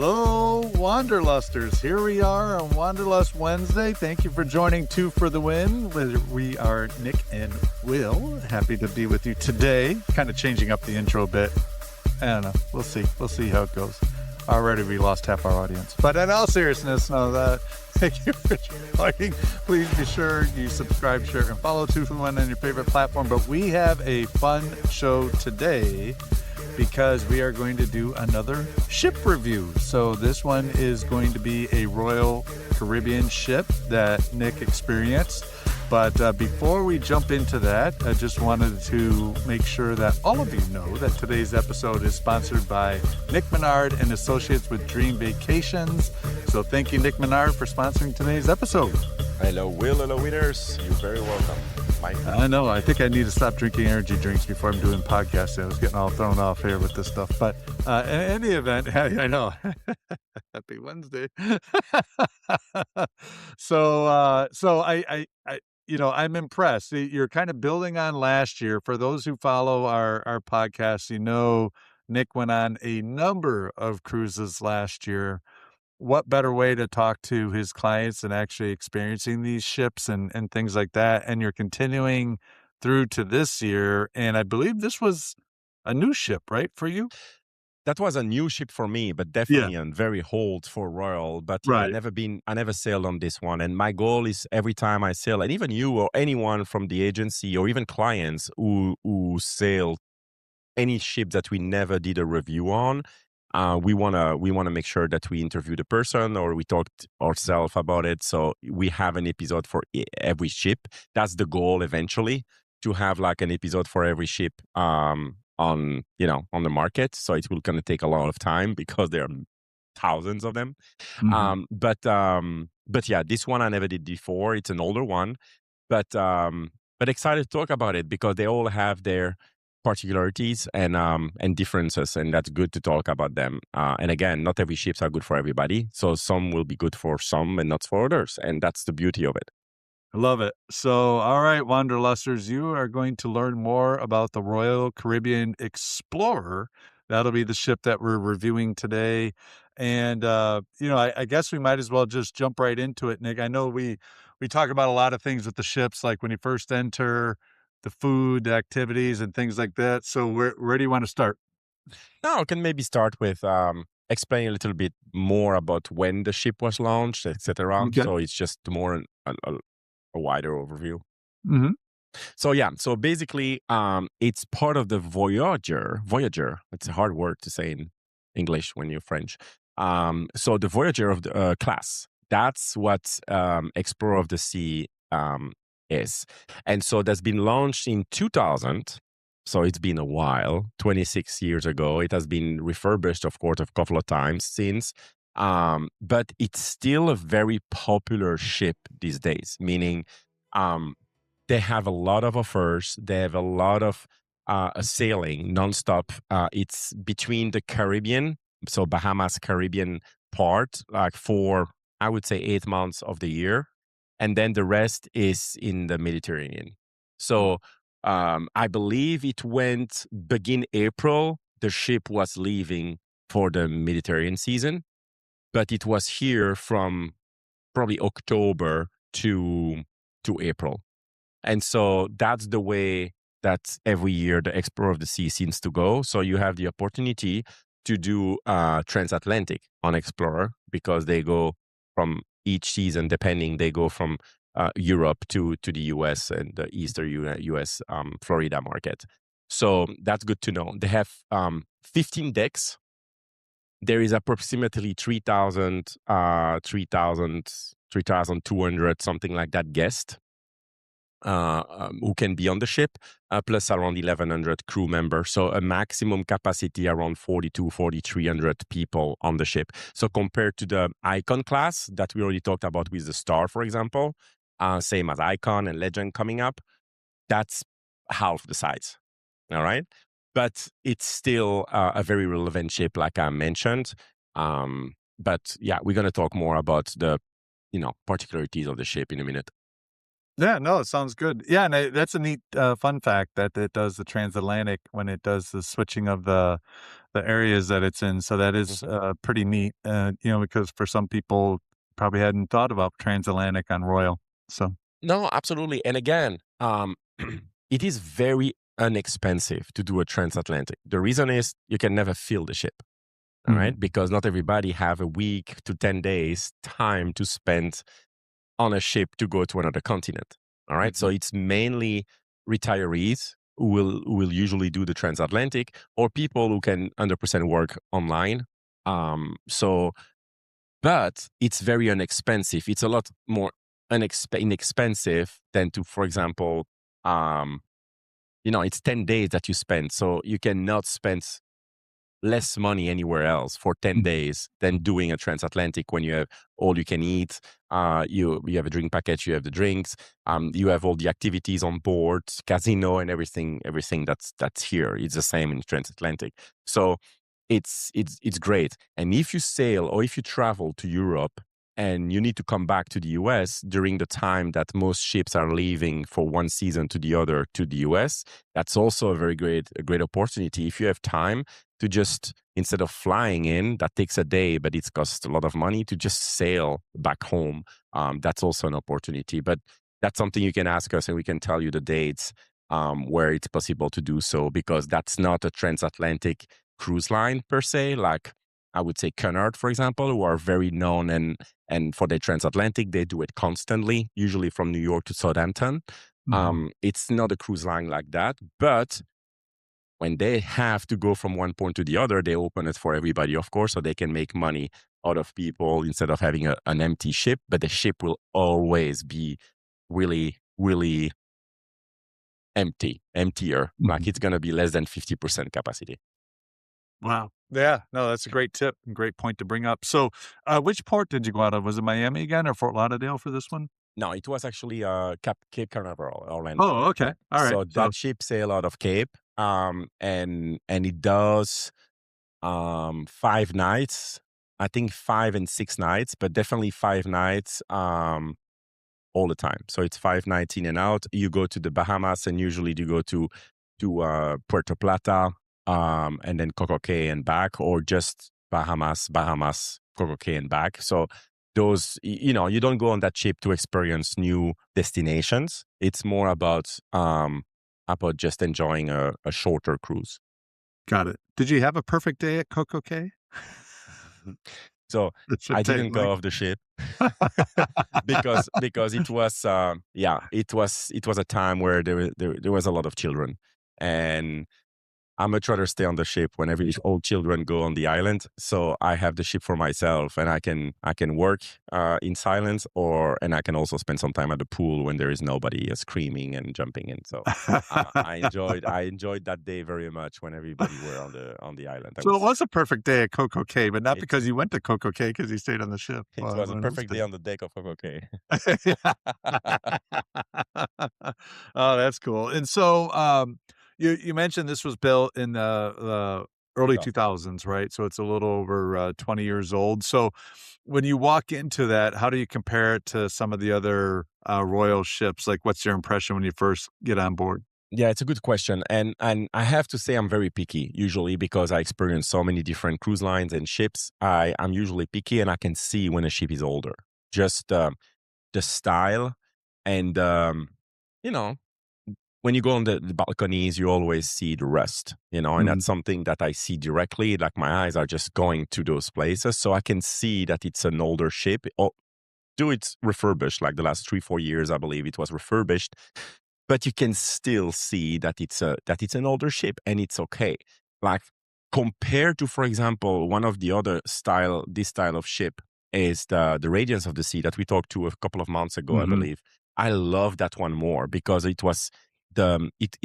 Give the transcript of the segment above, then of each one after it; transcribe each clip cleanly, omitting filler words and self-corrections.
Hello, Wanderlusters. Here we are on Wanderlust Wednesday. Thank you for joining Two for the Win. We are Nick and Will. Happy to be with you today. Kind of changing up the intro a bit. I don't know. We'll see. We'll see how it goes. Already we lost half our audience. But in all seriousness, thank you for joining. Please be sure you subscribe, share, and follow Two for the Win on your favorite platform. But we have a fun show today, because we are going to do another ship review. So this one is going to be a Royal Caribbean ship that Nick experienced. But before we jump into that, I just wanted to make sure that all of you know that today's episode is sponsored by Nick Menard and Associates with Dream Vacations. So thank you, Nick Menard, for sponsoring today's episode. Hello, Will. Hello, winners. You're very welcome. I know. I think I need to stop drinking energy drinks before I'm doing podcasts. I was getting all thrown off here with this stuff. But in any event, I know. Happy Wednesday. So I'm impressed. You're kind of building on last year. For those who follow our podcast, Nick went on a number of cruises last year. What better way to talk to his clients and actually experiencing these ships and things like that? And you're continuing through to this year. And I believe this was a new ship, right, for you? That was a new ship for me, but definitely a very old for Royal. But right. I never sailed on this one. And my goal is every time I sail, and even you or anyone from the agency or even clients who sail any ship that we never did a review on, we wanna make sure that we interview the person or we talked ourselves about it. So we have an episode for every ship. That's the goal eventually, to have like an episode for every ship on the market. So it will kind of take a lot of time because there are thousands of them. Mm-hmm. But yeah, this one I never did before. It's an older one, but excited to talk about it because they all have their particularities and differences, and that's good to talk about them. And again, not every ships are good for everybody, so some will be good for some and not for others, and that's the beauty of it. I love it. So, all right, Wanderlusters, you are going to learn more about the Royal Caribbean Explorer. That'll be the ship that we're reviewing today. And, I guess we might as well just jump right into it, Nick. I know we talk about a lot of things with the ships, like when you first enter, the food, the activities, and things like that. So where do you want to start? Now, I can maybe start with explaining a little bit more about when the ship was launched, etc. Okay. So it's just more a wider overview. Mm-hmm. So basically, it's part of the Voyager. It's a hard word to say in English when you're French. So the Voyager of the class. That's what Explorer of the Sea is. And so that's been launched in 2000. So it's been a while, 26 years ago. It has been refurbished, of course, a couple of times since. But it's still a very popular ship these days, meaning they have a lot of offers. They have a lot of sailing nonstop. It's between the Caribbean, so Bahamas Caribbean part, like for, I would say, 8 months of the year. And then the rest is in the Mediterranean. So I believe it went begin April. The ship was leaving for the Mediterranean season, but it was here from probably October to April. And so that's the way that every year the Explorer of the Sea seems to go. So you have the opportunity to do transatlantic on Explorer, because they go from each season, depending, they go from Europe to the US and the Eastern US Florida market. So that's good to know. They have 15 decks. There is approximately 3,200, something like that, guests who can be on the ship, plus around 1,100 crew members. So a maximum capacity around 4,300 people on the ship. So compared to the Icon class that we already talked about with the Star, for example, same as Icon and Legend coming up, that's half the size. All right. But it's still a very relevant ship, like I mentioned. But yeah, we're going to talk more about the, particularities of the ship in a minute. Yeah, no, it sounds good. Yeah, and that's a neat fun fact that it does the transatlantic when it does the switching of the areas that it's in. So that is Mhm. pretty neat. Because for some people probably hadn't thought about transatlantic on Royal. So. No, absolutely. And again, it is very inexpensive to do a transatlantic. The reason is you can never fill the ship. All Mhm. right. Because not everybody have a week to 10 days time to spend on a ship to go to another continent. All right. So Mhm. it's mainly retirees who will usually do the transatlantic or people who can 100% work online. So but it's very inexpensive. It's a lot more inexpensive than to, for example, um, it's 10 days that you spend. So you cannot spend less money anywhere else for 10 Mhm. days than doing a transatlantic when you have all you can eat. You have a drink package, you have the drinks, you have all the activities on board, casino and everything that's here. It's the same in transatlantic. So it's great. And if you sail or if you travel to Europe and you need to come back to the US during the time that most ships are leaving for one season to the other to the US, that's also a great opportunity. If you have time to just instead of flying in, that takes a day, but it costs a lot of money to just sail back home. That's also an opportunity. But that's something you can ask us and we can tell you the dates where it's possible to do so because that's not a transatlantic cruise line per se, like I would say Cunard, for example, who are very known and for the transatlantic, they do it constantly, usually from New York to Southampton. Mhm. It's not a cruise line like that, but when they have to go from one point to the other, they open it for everybody, of course, so they can make money out of people instead of having an empty ship. But the ship will always be really, really emptier. Like Mhm. it's going to be less than 50% capacity. Wow. Yeah, no, that's a great tip and great point to bring up. So, which port did you go out of? Was it Miami again or Fort Lauderdale for this one? No, it was actually Cape Canaveral, Orlando. Oh, okay. All right. So So, that ship sail out of Cape, and it does 5 nights. I think 5 and 6 nights, but definitely 5 nights all the time. So it's 5 nights in and out. You go to the Bahamas, and usually you go to Puerto Plata, and then Coco Cay and back, or just Bahamas, Coco Cay and back. So you don't go on that ship to experience new destinations. It's more about just enjoying a shorter cruise. got it. Did you have a perfect day at Coco Cay? So It should I take didn't like go off the ship because it was it was a time where there was a lot of children, and I much rather stay on the ship whenever these old children go on the island. So I have the ship for myself, and I can work in silence, and I can also spend some time at the pool when there is nobody screaming and jumping in. So I enjoyed that day very much when everybody were on the island. I So it was was a perfect day at Coco Cay, but not it because you went to Coco Cay because you stayed on the ship, it was a one of those perfect day on days. the deck of okay. Oh, that's cool. And so, you mentioned this was built in the early 2000. 2000s, right? So it's a little over, 20 years old. So when you walk into that, how do you compare it to some of the other, royal ships? Like, what's your impression when you first get on board? Yeah, it's a good question, and I have to say I'm very picky usually because I experience so many different cruise lines and ships. I'm usually picky, and I can see when a ship is older. Just the style, and you know, when you go on the balconies, you always see the rust. And Mhm. that's something that I see directly. Like my eyes are just going to those places, so I can see that it's an older ship. Do it's refurbished, like the last 3-4 years, I believe it was refurbished, but you can still see that it's an older ship and it's okay. Like compared to, for example, one of the other this style of ship is the Radiance of the Sea that we talked to a couple of months ago, I Mhm. believe. I love that one more because it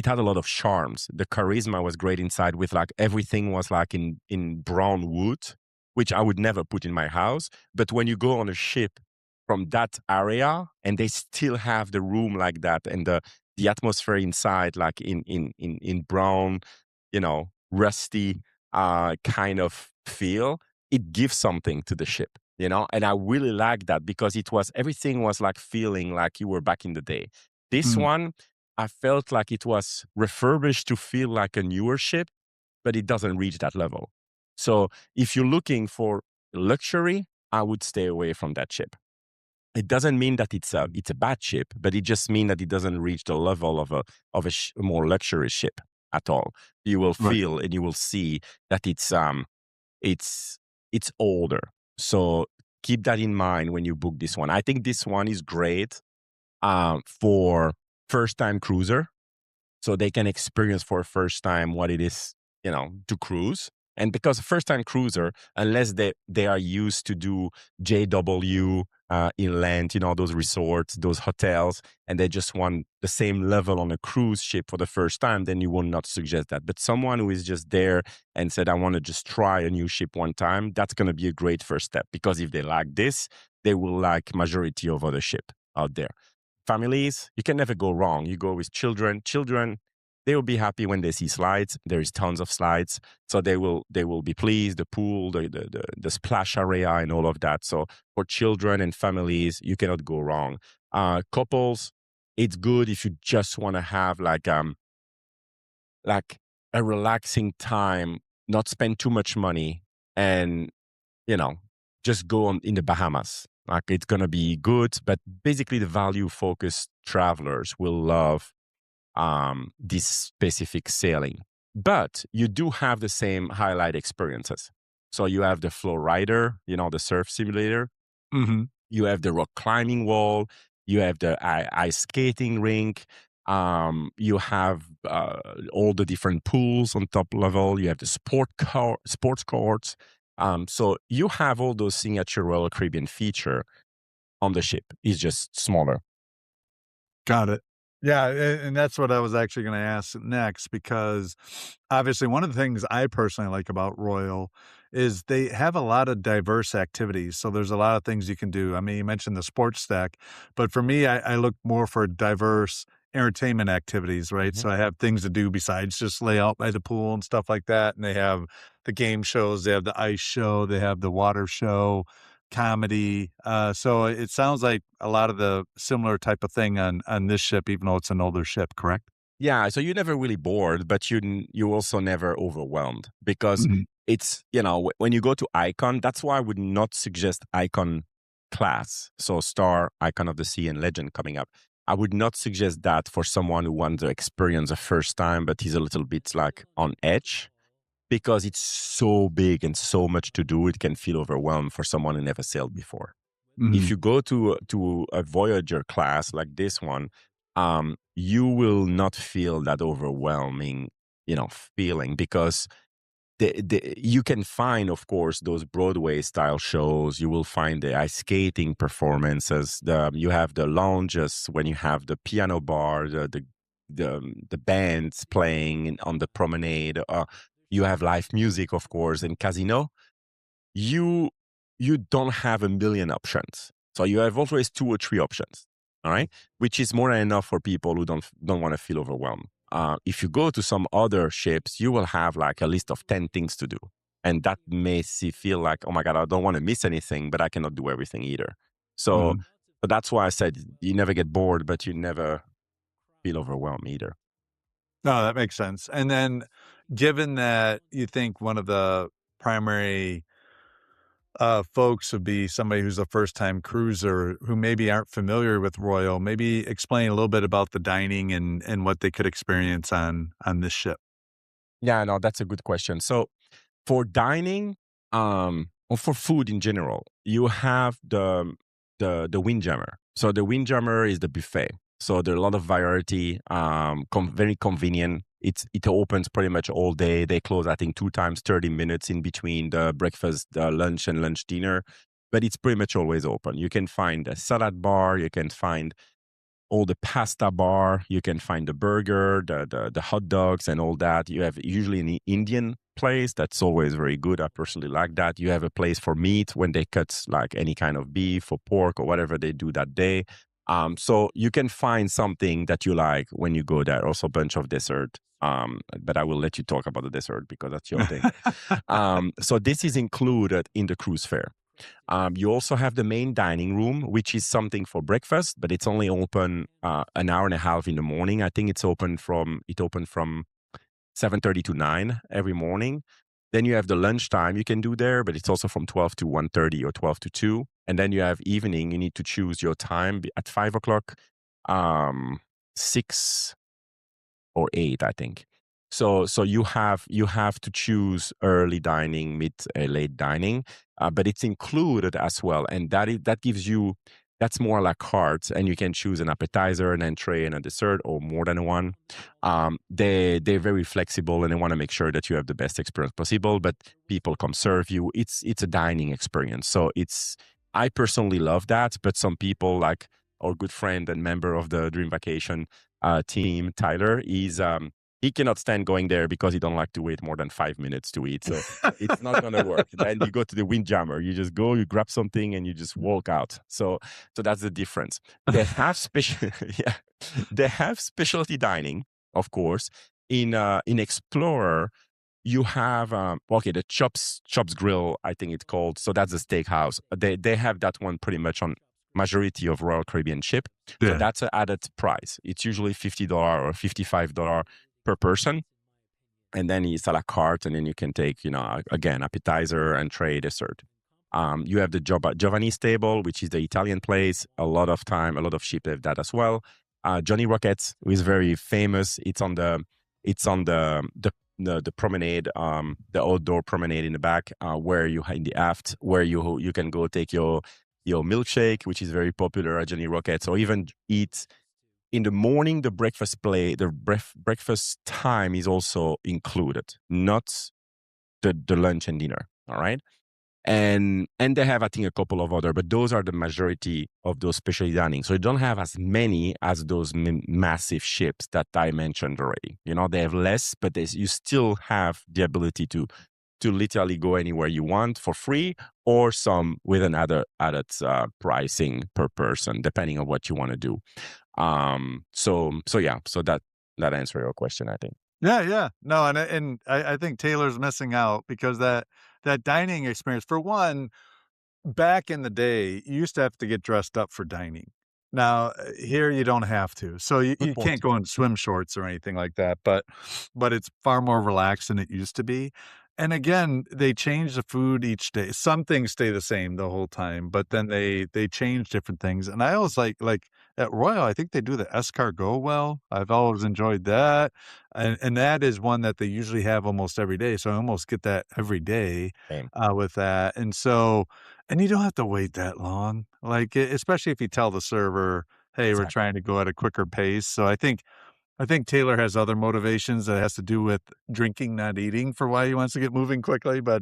had a lot of charms. The charisma was great inside with like everything was like in brown wood, which I would never put in my house. But when you go on a ship from that area and they still have the room like that and the atmosphere inside like in brown, rusty kind of feel, it gives something to the ship. And I really like that because everything was like feeling like you were back in the day. This Mm, one, I felt like it was refurbished to feel like a newer ship, but it doesn't reach that level. So if you're looking for luxury, I would stay away from that ship. It doesn't mean that it's a bad ship, but it just means that it doesn't reach the level of a more luxurious ship at all. You will right. feel and you will see that it's it's older. So keep that in mind when you book this one. I think this one is great for first time cruiser, so they can experience for a first time what it is, to cruise. And because first time cruiser, unless they are used to do JW inland, those resorts, those hotels, and they just want the same level on a cruise ship for the first time, then you will not suggest that. But someone who is just there and said, I want to just try a new ship one time, that's going to be a great first step, because if they like this, they will like majority of other ship out there. Families, you can never go wrong. You go with children. Children, they will be happy when they see slides. There is tons of slides, so they will be pleased. The pool, the splash area, and all of that. So for children and families, you cannot go wrong. Couples, it's good if you just want to have like a relaxing time, not spend too much money, and you know, just go on in the Bahamas. Like, it's gonna be good, but basically the value focused travelers will love this specific sailing. But you do have the same highlight experiences. So you have the flow rider, the surf simulator. Hmm. You have the rock climbing wall. You have the ice skating rink. You have all the different pools on top level. You have the sports courts. So you have all those signature Royal Caribbean feature on the ship. It's just smaller. Got it. Yeah, and that's what I was actually gonna ask next, because obviously one of the things I personally like about Royal is they have a lot of diverse activities, so there's a lot of things you can do. I mean, you mentioned the sports deck, but for me, I look more for diverse entertainment activities, right? Mhm. So I have things to do besides just lay out by the pool and stuff like that, and they have the game shows, they have the ice show, they have the water show, comedy. So it sounds like a lot of the similar type of thing on this ship, even though it's an older ship, correct? Yeah, so you're never really bored, but you also never overwhelmed, because Mhm. it's, when you go to Icon, that's why I would not suggest Icon class. So Star, Icon of the Sea, and Legend coming up. I would not suggest that for someone who wants to experience the first time, but he's a little bit like on edge, because it's so big and so much to do. It can feel overwhelmed for someone who never sailed before. If Mhm. you go to a Voyager class like this one, you will not feel that overwhelming, feeling, because you can find, of course, those Broadway style shows. You will find the ice skating performances. You have the lounges when you have the piano bar, the bands playing on the promenade. You have live music, of course, and casino. You you don't have a million options. So you have always two or three options, all right, which is more than enough for people who don't want to feel overwhelmed. If you go to some other ships, you will have like a list of 10 things to do, and that makes you feel like, oh my god, I don't want to miss anything, but I cannot do everything either. So, Mhm. but that's why I said you never get bored, but you never feel overwhelmed either. No, that makes sense. And then given that you think one of the primary folks would be somebody who's a first time cruiser who maybe aren't familiar with Royal, maybe explain a little bit about the dining and what they could experience on this ship. Yeah, no, that's a good question. So for dining, or for food in general, you have the Windjammer. So the Windjammer is the buffet. So there are a lot of variety, very convenient. It opens pretty much all day. They close, I think, two times 30 minutes in between the breakfast, the lunch, and lunch dinner. But it's pretty much always open. You can find a salad bar. You can find all the pasta bar. You can find the burger, the hot dogs, and all that. You have usually an Indian place that's always very good. I personally like that. You have a place for meat when they cut like any kind of beef or pork or whatever they do that day. So you can find something that you like when you go there. Also, a bunch of dessert. But I will let you talk about the dessert because that's your thing. So this is included in the cruise fare. You also have the main dining room, which is something for breakfast, but it's only open an hour and a half in the morning. I think it opened from 7:30 to 9 every morning. Then you have the lunchtime you can do there, but it's also from 12 to 1:30 or 12 to 2. And then you have evening. You need to choose your time at 5 o'clock, 6 or 8, I think. So you have to choose early dining, mid, late dining, but it's included as well, and that gives you, that's more like cards, and you can choose an appetizer, an entree, and a dessert, or more than one. They're very flexible, and they want to make sure that you have the best experience possible. But people come serve you. It's a dining experience, so I personally love that. But some people, like our good friend and member of the Dream Vacation team, Tyler, he cannot stand going there because he don't like to wait more than 5 minutes to eat. So it's not going to work. Then you go to the Windjammer. You just go, you grab something, and you just walk out. So that's the difference. They have special, yeah, they have specialty dining, of course. In Explorer, you have the Chops Grill, I think it's called. So that's a steakhouse. They have that one pretty much on majority of Royal Caribbean ship. So Yeah. that's an added price. It's usually $50 or $55 per person. And then it's a la carte, and then you can take, again, appetizer, entree, dessert. You have the Giovanni's table, which is the Italian place. A lot of ship have that as well. Johnny Rockets, who is very famous. It's on the promenade, the outdoor promenade in the back, where you in the aft, where you can go take your milkshake, which is very popular at Johnny Rockets, or even eat in the morning. The breakfast time is also included, not the lunch and dinner. All right. And they have, I think, a couple of other, but those are the majority of those specialty dining. So you don't have as many as those massive ships that I mentioned already. They have less, but you still have the ability to literally go anywhere you want for free, or some with an added pricing per person, depending on what you want to do. So that answers your question, I think. Yeah. No, and I think Taylor's missing out because that dining experience, for one, back in the day, you used to have to get dressed up for dining. Now, here you don't have to. So Good you can't point. go in swim shorts or anything like that, but it's far more relaxed than it used to be. And again, they change the food each day. Some things stay the same the whole time, but then they change different things. And I always like at Royal, I think they do the escargot well. I've always enjoyed that. And that is one that they usually have almost every day. So I almost get that every day Same. with that. And you don't have to wait that long, like, especially if you tell the server, "Hey, we're Exactly. trying to go at a quicker pace." So I think Taylor has other motivations that has to do with drinking, not eating, for why he wants to get moving quickly, but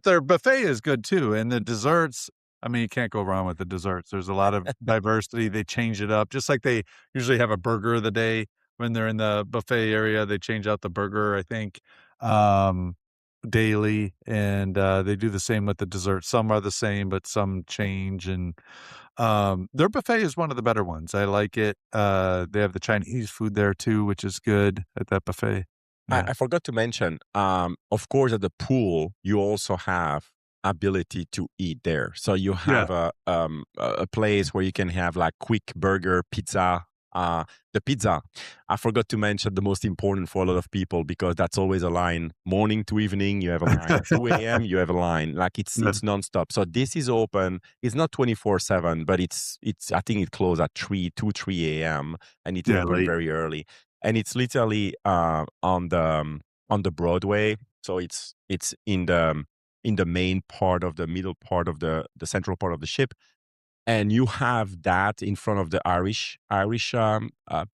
their buffet is good too, and the desserts, I mean, you can't go wrong with the desserts. There's a lot of diversity. They change it up, just like they usually have a burger of the day when they're in the buffet area. They change out the burger, I think, um, daily, and they do the same with the dessert. Some are the same, but some change, and their buffet is one of the better ones. I like it. They have the Chinese food there too, which is good at that buffet. Yeah. I forgot to mention, of course, at the pool, you also have ability to eat there. So you Yeah. have a place where you can have like quick burger, pizza. The pizza, I forgot to mention the most important for a lot of people, because that's always a line morning to evening. You have a line at 2 a.m. You have a line, like it's Yeah. nonstop. So this is open. It's not 24/7, but it's I think it closes at 3 a.m. and it's Yeah, open late. very early, and it's literally on the Broadway. So it's in the main part of the middle part of the central part of the ship, and you have that in front of the Irish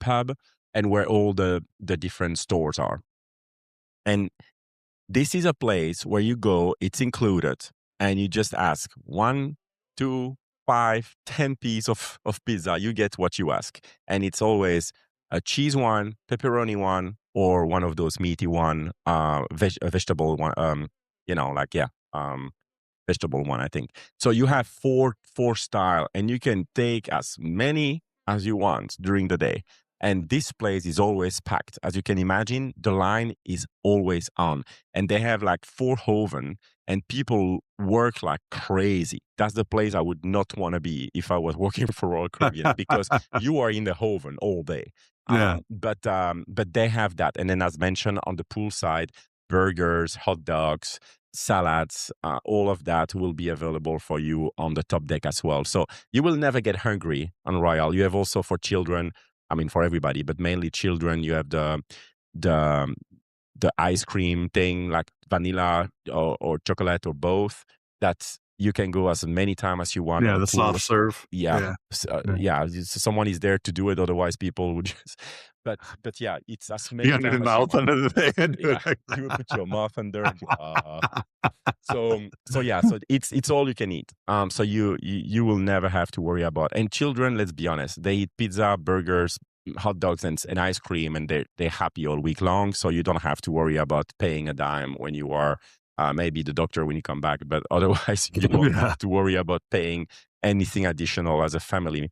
pub, and where all the different stores are. And this is a place where you go, it's included, and you just ask 1, 2, 5, 10 piece of pizza. You get what you ask. And it's always a cheese one, pepperoni one, or one of those meaty one, a vegetable one, vegetable one, I think. So you have four style, and you can take as many as you want during the day. And this place is always packed. As you can imagine, the line is always on. And they have like 4 oven and people work like crazy. That's the place I would not want to be if I was working for Royal Caribbean because you are in the oven all day. Yeah. But they have that. And then as mentioned on the pool side, burgers, hot dogs, salads, all of that will be available for you on the top deck as well. So you will never get hungry on Royal. You have also for children, I mean for everybody, but mainly children, you have the the ice cream thing like vanilla or chocolate or both that you can go as many times as you want on Yeah, the the soft pool. serve. Yeah. Yeah. Yeah. Yeah, someone is there to do it, otherwise people would just but yeah, it's as You many got your times as you mouth want. under the thing and do Yeah, it like you will put that. your mouth under and so yeah, so it's all you can eat. So you will never have to worry about. And children, let's be honest, they eat pizza, burgers, hot dogs, and ice cream, and they're happy all week long. So you don't have to worry about paying a dime when you are maybe the doctor when you come back. But otherwise, you don't Yeah. have to worry about paying anything additional as a family.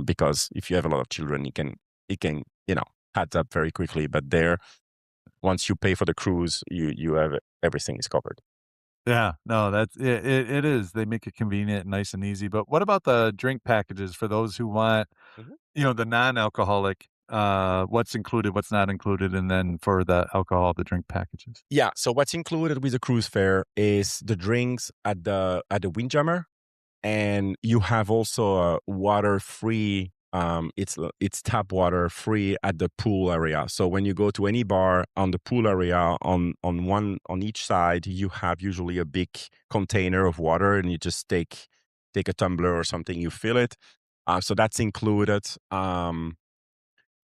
Because if you have a lot of children, it can adds up very quickly. But there, once you pay for the cruise, you have everything is covered. Yeah, no, that's it is. They make it convenient, nice and easy. But what about the drink packages for those who want, Mhm. the non-alcoholic, what's included, what's not included, and then for the alcohol, the drink packages? Yeah. So what's included with the cruise fare is the drinks at the Windjammer, and you have also a water free. It's tap water free at the pool area. So when you go to any bar on the pool area, on each side, you have usually a big container of water, and you just take a tumbler or something, you fill it. So that's included.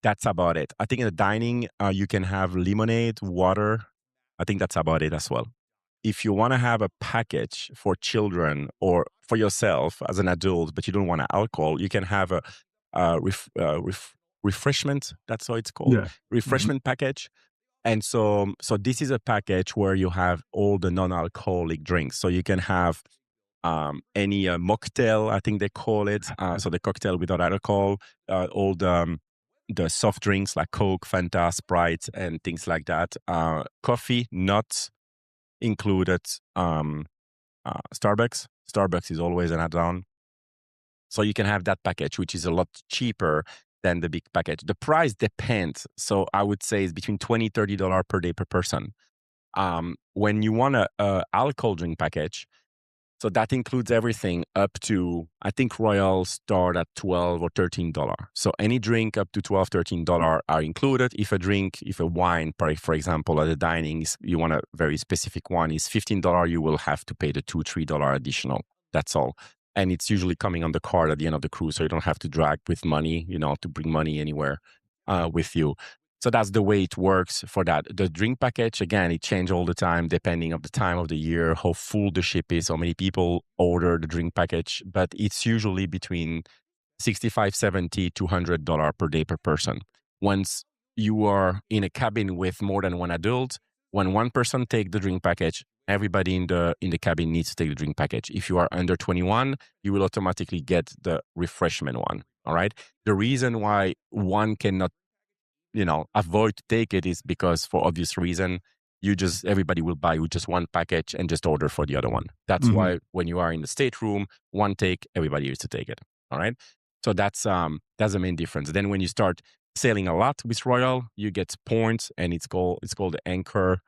That's about it. I think in the dining, you can have lemonade, water. I think that's about it as well. If you want to have a package for children or for yourself as an adult, but you don't want alcohol, you can have a refreshment. That's how it's called, Yeah. Mhm. refreshment package. And so this is a package where you have all the non-alcoholic drinks. So you can have any mocktail, I think they call it. So the cocktail without alcohol, all the soft drinks like Coke, Fanta, Sprite, and things like that. Coffee not included. Starbucks. Starbucks is always an add-on. So you can have that package, which is a lot cheaper than the big package. The price depends. So I would say it's between $20-$30 per day per person. When you want a alcohol drink package, so that includes everything up to, I think Royal start at $12 or $13. So any drink up to $12, $13 are included. If a wine, for example, at the dining, you want a very specific one, is $15, you will have to pay the $2-$3 additional. That's all. And it's usually coming on the card at the end of the cruise, so you don't have to drag with money, to bring money anywhere with you. So that's the way it works for that. The drink package, again, it changes all the time depending on the time of the year, how full the ship is, how many people order the drink package. But it's usually between 65, 70 to $100 per day per person. Once you are in a cabin with more than one adult, when one person take the drink package, everybody in the cabin needs to take the drink package. If you are under 21, you will automatically get the refreshment one. All right. The reason why one cannot avoid to take it is because for obvious reason, everybody will buy with just one package and just order for the other one. That's Mhm. why when you are in the stateroom, one take, everybody used to take it. All right. So that's the main difference. Then when you start sailing a lot with Royal, you get points, and it's called the Anchor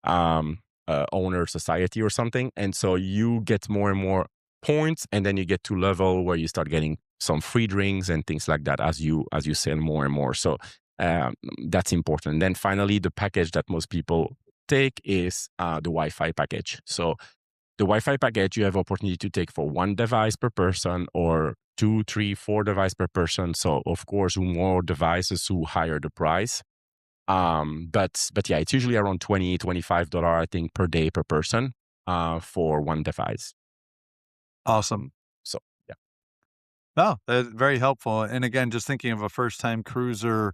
Owner Society or something. And so you get more and more points, and then you get to level where you start getting some free drinks and things like that as you sail more and more. So that's important. Then finally, the package that most people take is the Wi-Fi package. So the Wi-Fi package, you have opportunity to take for one device per person, or 2, 3, 4 devices per person. So of course, more devices, who higher the price. But yeah, it's usually around $20-$25, I think, per day per person for one device. Awesome. So yeah. No, that's very helpful. And again, just thinking of a first-time cruiser,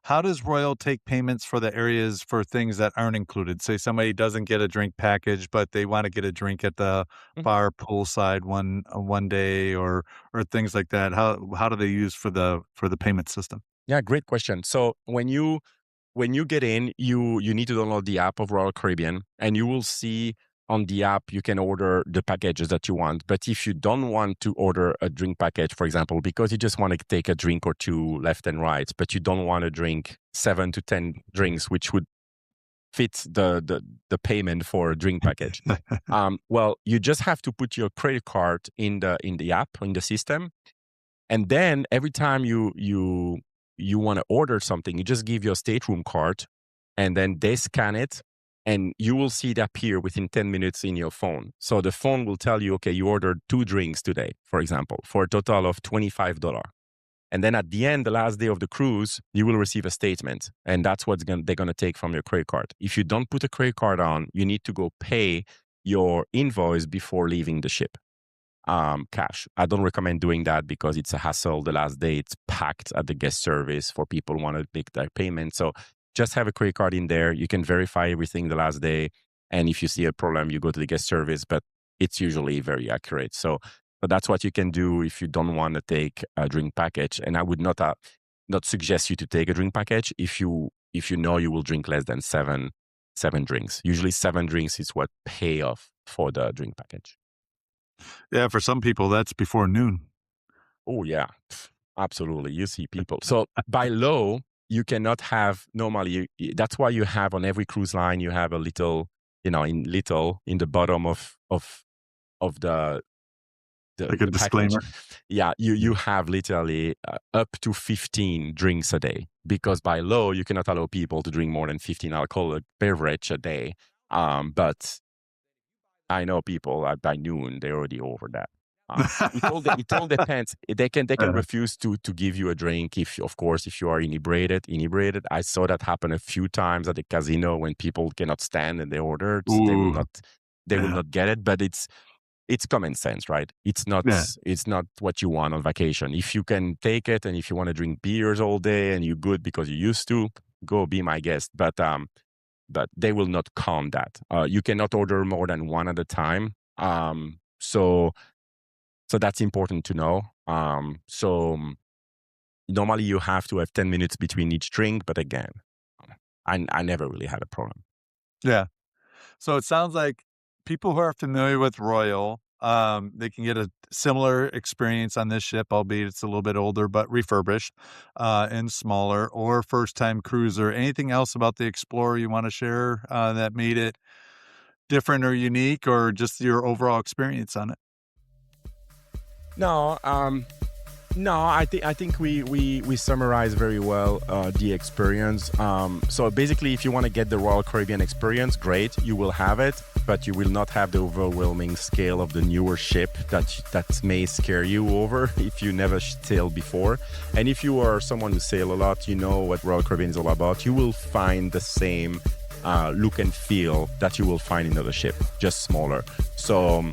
how does Royal take payments for the areas for things that aren't included? Say somebody doesn't get a drink package, but they want to get a drink at the Mhm. bar poolside one day or things like that. How do they use for the payment system? Yeah, great question. So when you get in, you need to download the app of Royal Caribbean, and you will see on the app you can order the packages that you want. But if you don't want to order a drink package, for example, because you just want to take a drink or two left and right, but you don't want to drink 7 to 10 drinks, which would fit the payment for a drink package. Well, you just have to put your credit card in the app, in the system, and then every time you want to order something, you just give your stateroom card, and then they scan it, and you will see it appear within 10 minutes in your phone. So the phone will tell you, okay, you ordered 2 drinks today, for example, for a total of $25. And then at the end, the last day of the cruise, you will receive a statement, and that's what they're going to take from your credit card. If you don't put a credit card on, you need to go pay your invoice before leaving the ship. Cash. I don't recommend doing that because it's a hassle. The last day it's packed at the guest service for people who want to make their payment. So just have a credit card in there. You can verify everything the last day. And if you see a problem, you go to the guest service, but it's usually very accurate. So that's what you can do if you don't want to take a drink package. And I would not suggest you to take a drink package if you know you will drink less than seven drinks. Usually 7 drinks is what pay off for the drink package. Yeah, for some people, that's before noon. Oh, yeah, absolutely. You see people. So by law, you cannot have normally. That's why you have on every cruise line, you have a little, in the bottom of the like a disclaimer. Package. Yeah, you have literally up to 15 drinks a day, because by law, you cannot allow people to drink more than 15 alcoholic beverage a day. But I know people by noon, they're already over that. It all depends. They can refuse to give you a drink if you are inebriated. I saw that happen a few times at the casino when people cannot stand and they ordered. So they will not get it. But it's common sense, right? It's not what you want on vacation. If you can take it, and if you want to drink beers all day and you're good because you used to, go be my guest. But they will not count that. You cannot order more than one at a time. So that's important to know. So normally you have to have 10 minutes between each drink, but again, I never really had a problem. Yeah. So it sounds like people who are familiar with Royal, they can get a similar experience on this ship, albeit it's a little bit older, but refurbished and smaller, or first-time cruiser. Anything else about the Explorer you want to share that made it different or unique, or just your overall experience on it? No, I think we summarize very well the experience. So basically, if you want to get the Royal Caribbean experience, great, you will have it, but you will not have the overwhelming scale of the newer ship that may scare you over if you never sailed before. And if you are someone who sail a lot, you know what Royal Caribbean is all about. You will find the same look and feel that you will find in other ship, just smaller. So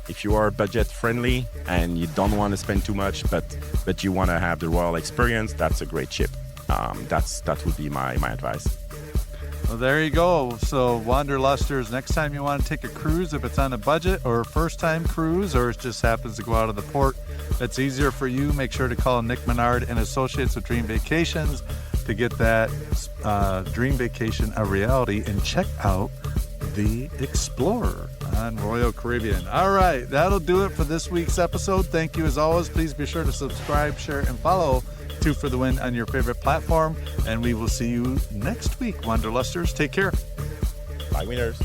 if you are budget friendly and you don't want to spend too much, but you want to have the Royal experience, that's a great ship. That would be my advice. Well, there you go. So Wanderlusters, next time you want to take a cruise, if it's on a budget or a first-time cruise, or it just happens to go out of the port that's easier for you, make sure to call Nick Menard and Associates with Dream Vacations to get that dream vacation a reality, and check out the Explorer on Royal Caribbean. All right, that'll do it for this week's episode. Thank you as always. Please be sure to subscribe, share, and follow 2 for the Win on your favorite platform. And we will see you next week, Wanderlusters. Take care. Bye, winners.